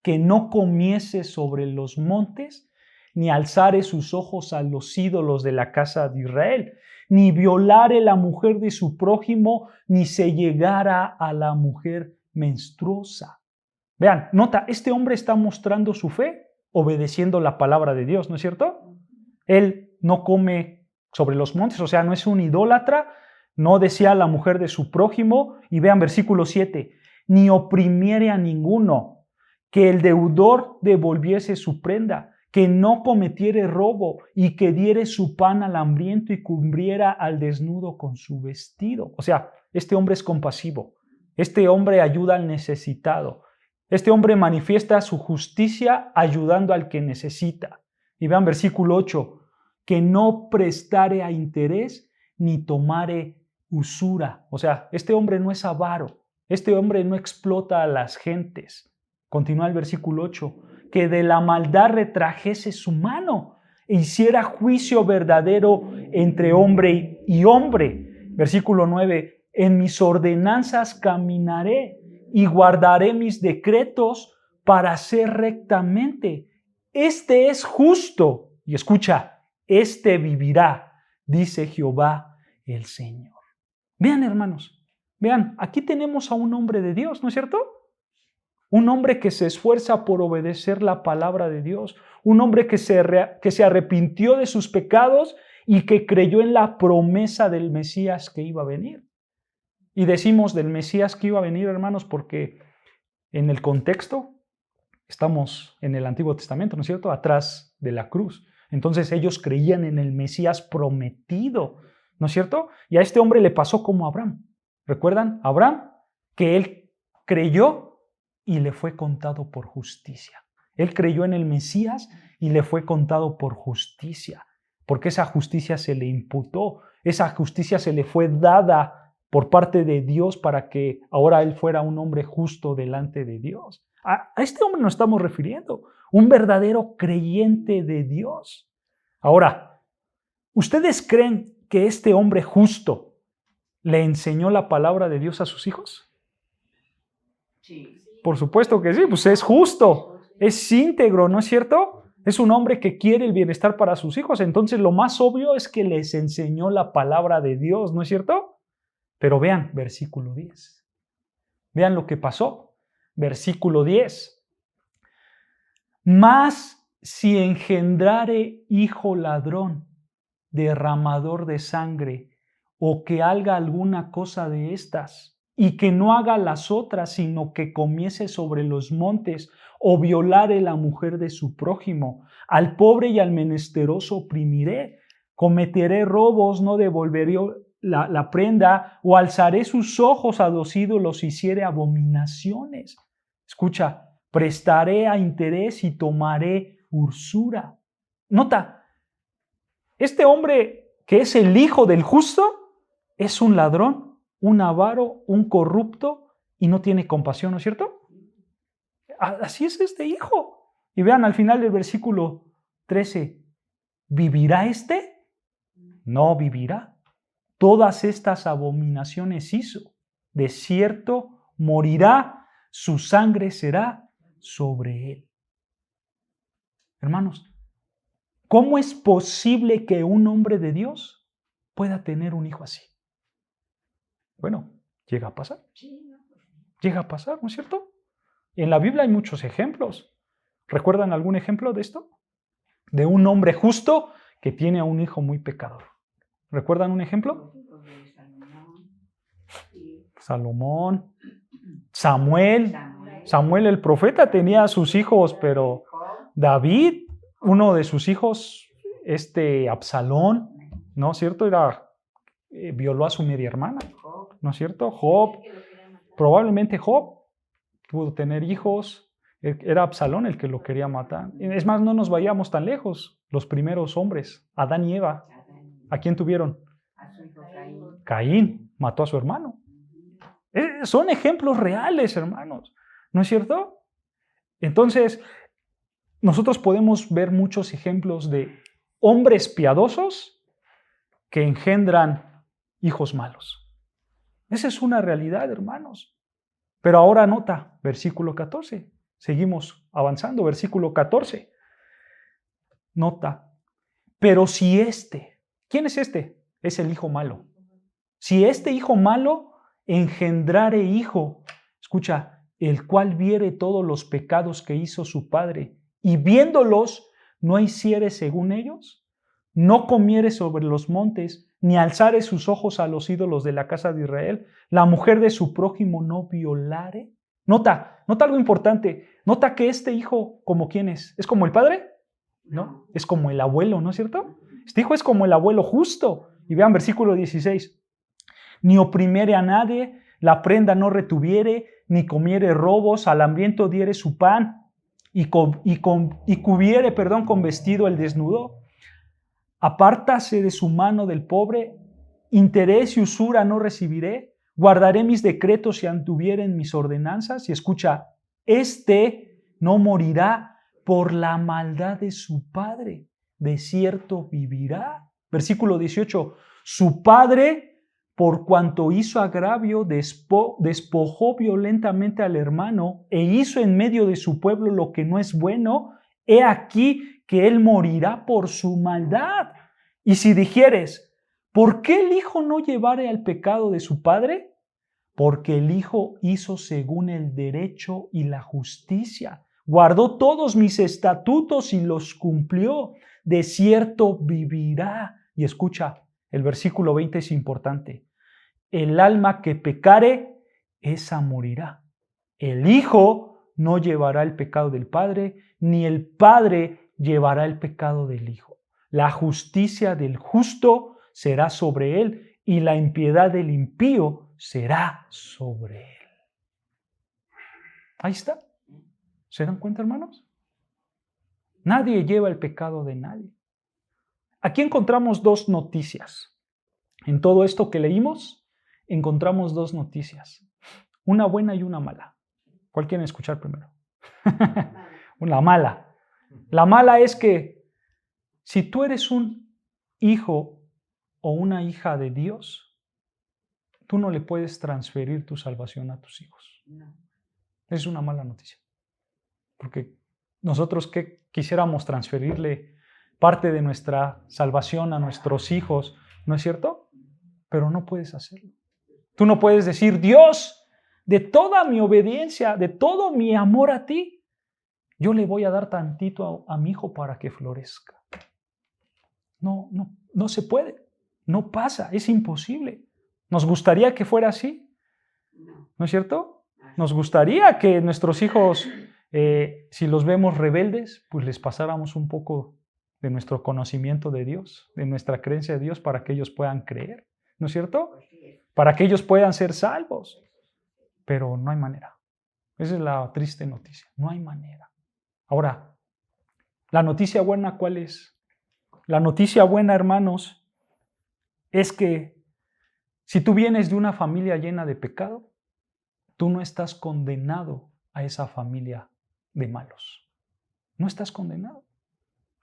Speaker 1: Que no comiese sobre los montes, ni alzare sus ojos a los ídolos de la casa de Israel, ni violare la mujer de su prójimo, ni se llegara a la mujer menstruosa. Vean, nota, este hombre está mostrando su fe obedeciendo la palabra de Dios, ¿no es cierto? Él no come sobre los montes, o sea, no es un idólatra, no desea a la mujer de su prójimo. Y vean versículo 7, ni oprimiere a ninguno, que el deudor devolviese su prenda, que no cometiere robo y que diere su pan al hambriento y cubriera al desnudo con su vestido. O sea, este hombre es compasivo, este hombre ayuda al necesitado, este hombre manifiesta su justicia ayudando al que necesita. Y vean versículo 8, que no prestare a interés ni tomare usura. O sea, este hombre no es avaro, este hombre no explota a las gentes. Continúa el versículo 8, que de la maldad retrajese su mano e hiciera juicio verdadero entre hombre y hombre. Versículo 9, en mis ordenanzas caminaré y guardaré mis decretos para hacer rectamente. Este es justo. Y escucha, este vivirá, dice Jehová el Señor. Vean, hermanos, vean, aquí tenemos a un hombre de Dios, ¿no es cierto? Un hombre que se esfuerza por obedecer la palabra de Dios, un hombre que se arrepintió de sus pecados y que creyó en la promesa del Mesías que iba a venir. Y decimos del Mesías que iba a venir, hermanos, porque en el contexto estamos en el Antiguo Testamento, ¿no es cierto? Atrás de la cruz. Entonces ellos creían en el Mesías prometido, ¿no es cierto? Y a este hombre le pasó como a Abraham. ¿Recuerdan? Abraham, que él creyó y le fue contado por justicia. Él creyó en el Mesías y le fue contado por justicia, porque esa justicia se le imputó, esa justicia se le fue dada por parte de Dios para que ahora él fuera un hombre justo delante de Dios. A este hombre nos estamos refiriendo, un verdadero creyente de Dios. Ahora, ¿ustedes creen que este hombre justo le enseñó la palabra de Dios a sus hijos?
Speaker 2: Sí.
Speaker 1: Por supuesto que sí, pues es justo, es íntegro, ¿no es cierto? Es un hombre que quiere el bienestar para sus hijos, entonces lo más obvio es que les enseñó la palabra de Dios, ¿no es cierto? Pero vean, versículo 10. Vean lo que pasó. Versículo 10. Mas si engendrare hijo ladrón, derramador de sangre, o que haga alguna cosa de estas, y que no haga las otras, sino que comiese sobre los montes o violare la mujer de su prójimo. Al pobre y al menesteroso oprimiré. Cometeré robos, no devolveré la prenda, o alzaré sus ojos a los ídolos, hiciere abominaciones. Escucha, prestaré a interés y tomaré usura. Nota, este hombre que es el hijo del justo es un ladrón, un avaro, un corrupto y no tiene compasión, ¿no es cierto? Así es este hijo. Y vean al final del versículo 13, ¿vivirá este? No vivirá. Todas estas abominaciones hizo. De cierto morirá, su sangre será sobre él. Hermanos, ¿cómo es posible que un hombre de Dios pueda tener un hijo así? Bueno, llega a pasar. Llega a pasar, ¿no es cierto? En la Biblia hay muchos ejemplos. ¿Recuerdan algún ejemplo de esto? De un hombre justo que tiene a un hijo muy pecador. ¿Recuerdan un ejemplo? Salomón, Samuel el profeta tenía a sus hijos, pero David, uno de sus hijos, Absalón, ¿no es cierto? Violó a su media hermana, ¿no es cierto? Job, probablemente Job pudo tener hijos, era Absalón el que lo quería matar. Es más, no nos vayamos tan lejos, los primeros hombres, Adán y Eva, ¿a quién tuvieron? Caín mató a su hermano. Son ejemplos reales, hermanos, ¿no es cierto? Entonces, nosotros podemos ver muchos ejemplos de hombres piadosos que engendran hijos malos. Esa es una realidad, hermanos. Pero ahora nota, versículo 14. Seguimos avanzando, versículo 14. Nota, pero si ¿quién es este? Es el hijo malo. Si este hijo malo engendrare hijo, escucha, el cual viere todos los pecados que hizo su padre, y viéndolos no hiciere según ellos, no comiere sobre los montes, ni alzare sus ojos a los ídolos de la casa de Israel, la mujer de su prójimo no violare. Nota algo importante, nota que este hijo, ¿como quién es? ¿Es como el padre? No, es como el abuelo, ¿no es cierto? Este hijo es como el abuelo justo. Y vean versículo 16. Ni oprimiere a nadie, la prenda no retuviere, ni comiere robos, al hambriento diere su pan, y cubiere, con vestido el desnudo. Apártase de su mano del pobre, interés y usura no recibiré, guardaré mis decretos y anduviere en mis ordenanzas. Y escucha, no morirá por la maldad de su padre, de cierto vivirá. Versículo 18, su padre, por cuanto hizo agravio, despojó violentamente al hermano e hizo en medio de su pueblo lo que no es bueno. He aquí que él morirá por su maldad. Y si dijeres, ¿por qué el hijo no llevare al pecado de su padre? Porque el hijo hizo según el derecho y la justicia. Guardó todos mis estatutos y los cumplió. De cierto vivirá. Y escucha, el versículo 20 es importante. El alma que pecare, esa morirá. El hijo no llevará el pecado del padre, ni el padre llevará el pecado del hijo. La justicia del justo será sobre él, y la impiedad del impío será sobre él. Ahí está. ¿Se dan cuenta, hermanos? Nadie lleva el pecado de nadie. Aquí encontramos dos noticias. En todo esto que leímos, encontramos dos noticias. Una buena y una mala. ¿Cuál quieren escuchar primero? La mala. La mala es que si tú eres un hijo o una hija de Dios, tú no le puedes transferir tu salvación a tus hijos. Es una mala noticia. Porque nosotros que quisiéramos transferirle parte de nuestra salvación a nuestros hijos, ¿no es cierto? Pero no puedes hacerlo. Tú no puedes decir, Dios, de toda mi obediencia, de todo mi amor a ti, yo le voy a dar tantito a mi hijo para que florezca. No se puede. No pasa, es imposible. Nos gustaría que fuera así, ¿No es cierto? Nos gustaría que nuestros hijos, si los vemos rebeldes, pues les pasáramos un poco de nuestro conocimiento de Dios, de nuestra creencia de Dios, para que ellos puedan creer, ¿no es cierto? Para que ellos puedan ser salvos. Pero no hay manera. Esa es la triste noticia. No hay manera. Ahora, la noticia buena, ¿cuál es? La noticia buena, hermanos, es que si tú vienes de una familia llena de pecado, tú no estás condenado a esa familia de malos. No estás condenado.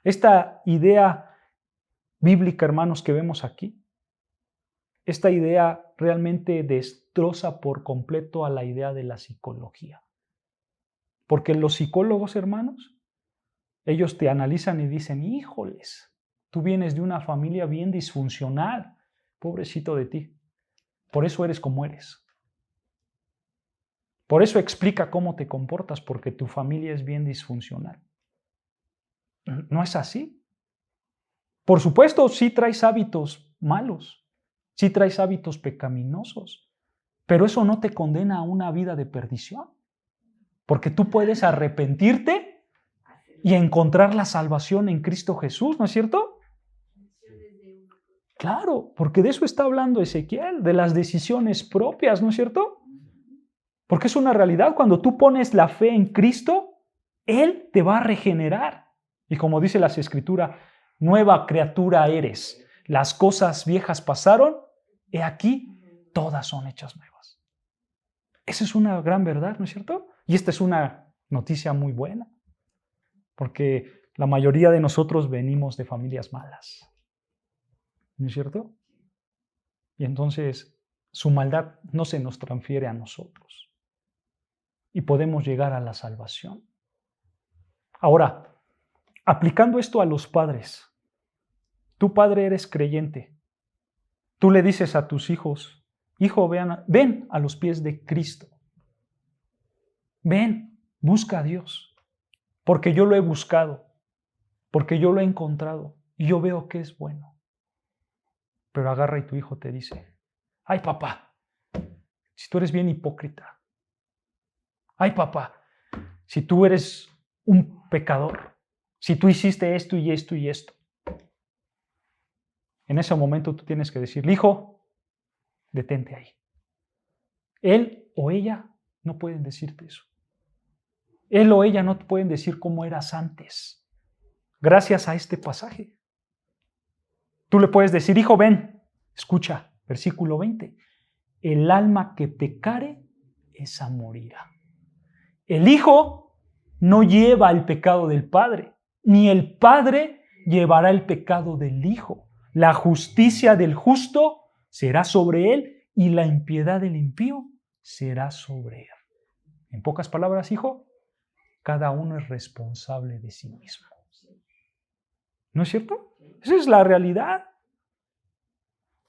Speaker 1: Esta idea bíblica, hermanos, que vemos aquí, esta idea realmente destroza por completo a la idea de la psicología. Porque los psicólogos, hermanos, ellos te analizan y dicen, híjoles, tú vienes de una familia bien disfuncional, pobrecito de ti. Por eso eres como eres. Por eso explica cómo te comportas, porque tu familia es bien disfuncional. ¿No es así? Por supuesto, sí traes hábitos malos, sí traes hábitos pecaminosos, pero eso no te condena a una vida de perdición, porque tú puedes arrepentirte y encontrar la salvación en Cristo Jesús, ¿no es cierto? Claro, porque de eso está hablando Ezequiel, de las decisiones propias, ¿no es cierto? Porque es una realidad, cuando tú pones la fe en Cristo, Él te va a regenerar. Y como dice las Escrituras, nueva criatura eres. Las cosas viejas pasaron, he aquí, todas son hechas nuevas. Esa es una gran verdad, ¿no es cierto? Y esta es una noticia muy buena, porque la mayoría de nosotros venimos de familias malas, ¿no es cierto? Y entonces su maldad no se nos transfiere a nosotros y podemos llegar a la salvación. Ahora, aplicando esto a los padres, tu padre eres creyente, tú le dices a tus hijos, hijo, ven a los pies de Cristo, ven, busca a Dios, porque yo lo he buscado, porque yo lo he encontrado y yo veo que es bueno. Pero agarra y tu hijo te dice, ay papá, si tú eres bien hipócrita, ay papá, si tú eres un pecador, si tú hiciste esto y esto y esto. En ese momento tú tienes que decirle, hijo, detente ahí. Él o ella no pueden decirte eso. Él o ella no te pueden decir cómo eras antes, gracias a este pasaje. Tú le puedes decir, hijo, ven, escucha, versículo 20. El alma que pecare, esa morirá. El hijo no lleva el pecado del padre, ni el padre llevará el pecado del hijo. La justicia del justo será sobre él y la impiedad del impío será sobre él. En pocas palabras, hijo, cada uno es responsable de sí mismo. ¿No es cierto? Esa es la realidad.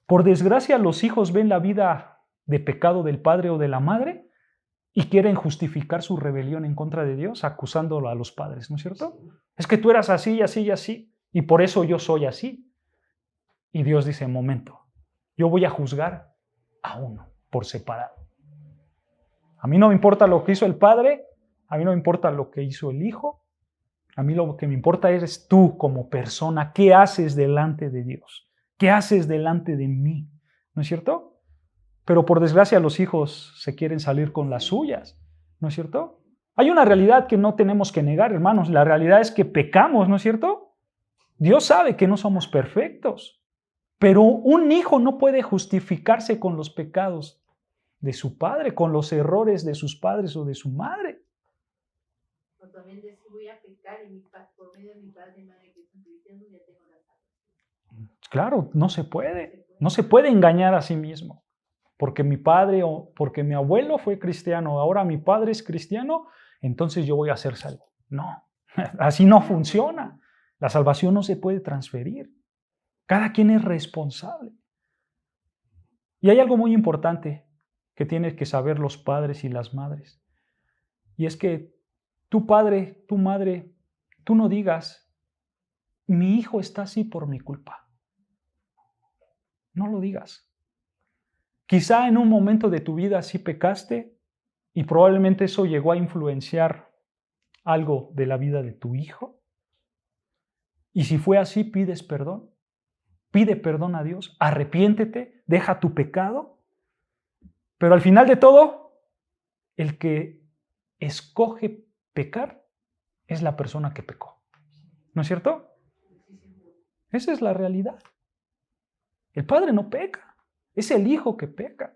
Speaker 1: Por desgracia, los hijos ven la vida de pecado del padre o de la madre y quieren justificar su rebelión en contra de Dios acusándolo a los padres, ¿no es cierto? Es que tú eras así, así y así, y por eso yo soy así. Y Dios dice, momento, yo voy a juzgar a uno por separado. A mí no me importa lo que hizo el padre, a mí no me importa lo que hizo el hijo, a mí lo que me importa es tú como persona, ¿qué haces delante de Dios? ¿Qué haces delante de mí? ¿No es cierto? Pero por desgracia los hijos se quieren salir con las suyas, ¿no es cierto? Hay una realidad que no tenemos que negar, hermanos. La realidad es que pecamos, ¿no es cierto? Dios sabe que no somos perfectos, pero un hijo no puede justificarse con los pecados de su padre, con los errores de sus padres o de su madre.
Speaker 2: O también decir, voy a pecar y por medio de mi padre y madre que son cristianos ya tengo la salvación.
Speaker 1: Claro, no se puede. No se puede engañar a sí mismo. Porque mi padre o porque mi abuelo fue cristiano, ahora mi padre es cristiano, entonces yo voy a ser salvo. No, así no funciona. La salvación no se puede transferir. Cada quien es responsable. Y hay algo muy importante que tienen que saber los padres y las madres. Y es que tu padre, tu madre, tú no digas, mi hijo está así por mi culpa. No lo digas. Quizá en un momento de tu vida sí pecaste y probablemente eso llegó a influenciar algo de la vida de tu hijo. Y si fue así, pides perdón. Pide perdón a Dios, arrepiéntete, deja tu pecado. Pero al final de todo, el que escoge pecar es la persona que pecó. ¿No es cierto? Esa es la realidad. El padre no peca, es el hijo que peca.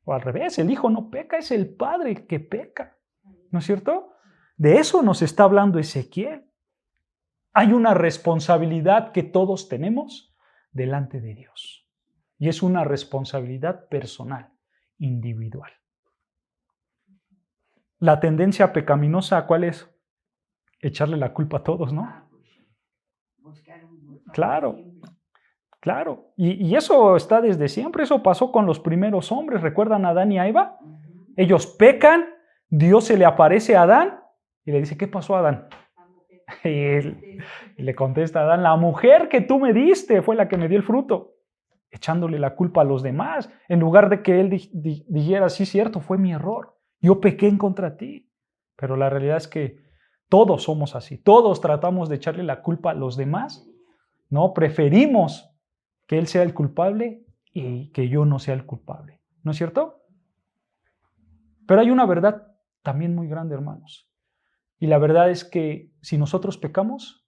Speaker 1: O al revés, el hijo no peca, es el padre que peca. ¿No es cierto? De eso nos está hablando Ezequiel. Hay una responsabilidad que todos tenemos delante de Dios. Y es una responsabilidad personal, individual. La tendencia pecaminosa, ¿cuál es? Echarle la culpa a todos, ¿no? Claro, claro. Y eso está desde siempre. Eso pasó con los primeros hombres. ¿Recuerdan a Adán y a Eva? Ellos pecan, Dios se le aparece a Adán y le dice, ¿qué pasó, Adán? Y le contesta a Adán, la mujer que tú me diste fue la que me dio el fruto, echándole la culpa a los demás, en lugar de que él dijera, sí, cierto, fue mi error, yo pequé en contra ti. Pero la realidad es que todos somos así, todos tratamos de echarle la culpa a los demás, ¿no? Preferimos que él sea el culpable y que yo no sea el culpable, ¿no es cierto? Pero hay una verdad también muy grande, hermanos. Y la verdad es que si nosotros pecamos,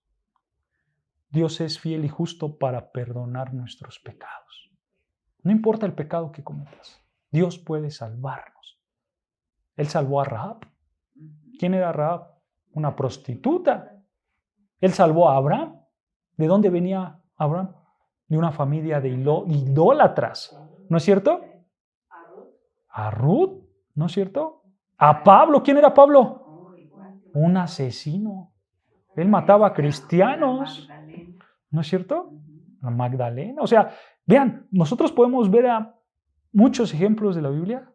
Speaker 1: Dios es fiel y justo para perdonar nuestros pecados. No importa el pecado que cometas, Dios puede salvarnos. Él salvó a Rahab. ¿Quién era Rahab? Una prostituta. Él salvó a Abraham. ¿De dónde venía Abraham? De una familia de idólatras. ¿No es cierto? A Ruth. ¿No es cierto? A Pablo. ¿Quién era Pablo? Un asesino. Él mataba a cristianos. ¿No es cierto? A Magdalena. O sea, vean, nosotros podemos ver a muchos ejemplos de la Biblia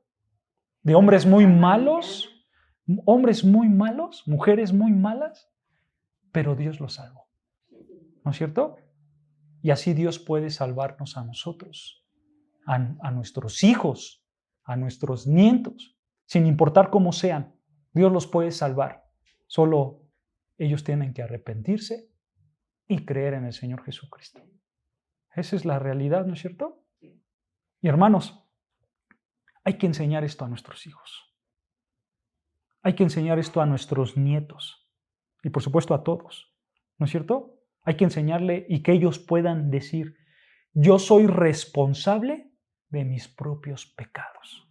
Speaker 1: de hombres muy malos, mujeres muy malas, pero Dios los salvó. ¿No es cierto? Y así Dios puede salvarnos a nosotros, a nuestros hijos, a nuestros nietos, sin importar cómo sean. Dios los puede salvar. Solo ellos tienen que arrepentirse y creer en el Señor Jesucristo. Esa es la realidad, ¿no es cierto? Y hermanos, hay que enseñar esto a nuestros hijos. Hay que enseñar esto a nuestros nietos. Y por supuesto a todos, ¿no es cierto? Hay que enseñarle y que ellos puedan decir, yo soy responsable de mis propios pecados.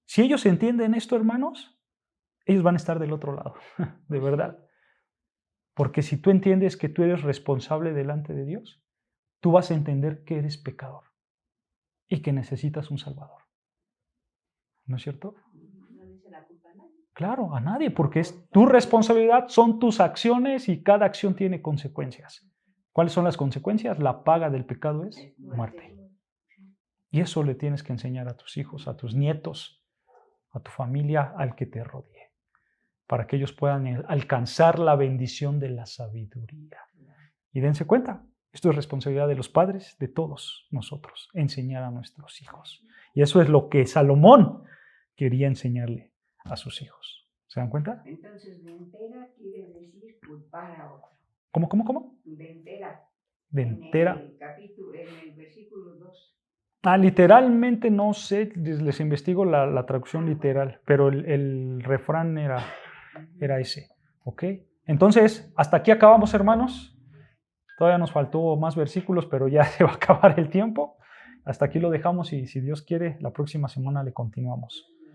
Speaker 1: Si ellos entienden esto, hermanos, ellos van a estar del otro lado, de verdad. Porque si tú entiendes que tú eres responsable delante de Dios, tú vas a entender que eres pecador y que necesitas un Salvador. ¿No es cierto? Claro, a nadie, porque es tu responsabilidad, son tus acciones y cada acción tiene consecuencias. ¿Cuáles son las consecuencias? La paga del pecado es muerte. Y eso le tienes que enseñar a tus hijos, a tus nietos, a tu familia, al que te rodee, para que ellos puedan alcanzar la bendición de la sabiduría. Y dense cuenta, esto es responsabilidad de los padres, de todos nosotros, enseñar a nuestros hijos. Y eso es lo que Salomón quería enseñarle a sus hijos. ¿Se dan cuenta?
Speaker 3: Entonces, dentera quiere decir culpar a otro.
Speaker 1: ¿Cómo?
Speaker 3: Dentera.
Speaker 1: Dentera.
Speaker 3: En el versículo 2.
Speaker 1: Literalmente no sé, les investigo la traducción literal, pero el refrán era ese. ¿Ok? Entonces, hasta aquí acabamos, hermanos. Todavía nos faltó más versículos, pero ya se va a acabar el tiempo. Hasta aquí lo dejamos y si Dios quiere, la próxima semana le continuamos.